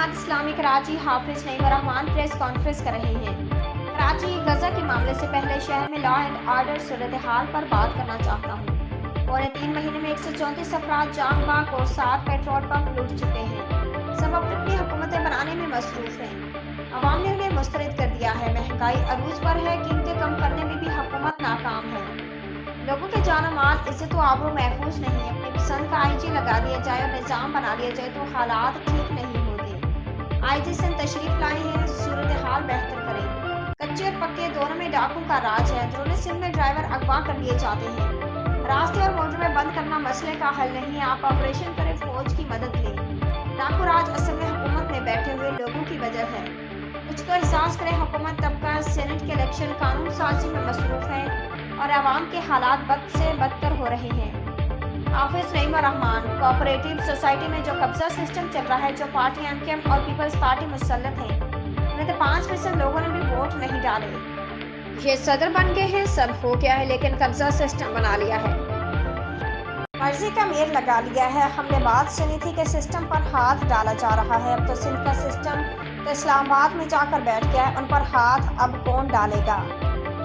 जमात इस्लामी कराची हाफिज Naeem Rahman press conference कर रहे हैं। कराची गजा के मामले से पहले शहर में लॉ एंड ऑर्डर सूरत हाल पर बात करना चाहता हूँ। पौने 3 महीने में 134 अफराद जान बाग और 7 पेट्रोल पंप लूट चुके हैं। सब अपनी अपनी हुकूमतें बनाने में मसरूफ हैं। अवाम ने उन्हें मुस्तरद कर दिया है। महंगाई अरूज पर है, कीमतें कम करने में भी हुकूमत नाकाम है। लोगों के जान माल इज्जत व आबरू महफूज नहीं है। अपनी पसंद का आईजी लगा दिया जाए और निज़ाम बना लिया जाए तो हालात ठीक नहीं होते। आईजी सिंध तशरीफ लाए हैं, सूरत हाल बेहतर करें। कच्चे और पक्के दोनों में डाकू का राज है। अंदरूनी सिंध में ड्राइवर अगवा कर लिए जाते हैं। रास्ते और मोटरवे बंद करना मसले का हल नहीं है। आप ऑपरेशन करें, फौज की मदद लें। डाकू राज असल में हुकूमत में बैठे हुए लोगों की वजह है। कुछ तो एहसास करें, हुकूमत तबका सेनेट के इलेक्शन कानून साजी में मसरूफ है और आवाम के हालात बद से बदतर हो रहे हैं। हाफिज नईम रहमान कोऑपरेटिव सोसाइटी में जो कब्जा सिस्टम चल रहा है, जो पार्टी एमकेएम और पीपल्स पार्टी मुसल्लत है, उन्हें तो 5% लोगों ने भी वोट नहीं डाले। ये सदर बन गए हैं, सब हो गया है, लेकिन कब्जा सिस्टम बना लिया है। मर्जी का मेल लगा लिया है। हमने बात सुनी थी कि सिस्टम पर हाथ डाला जा रहा है। अब तो सिंध का सिस्टम तो इस्लामाबाद में जाकर बैठ गया है। उन पर हाथ अब कौन डालेगा?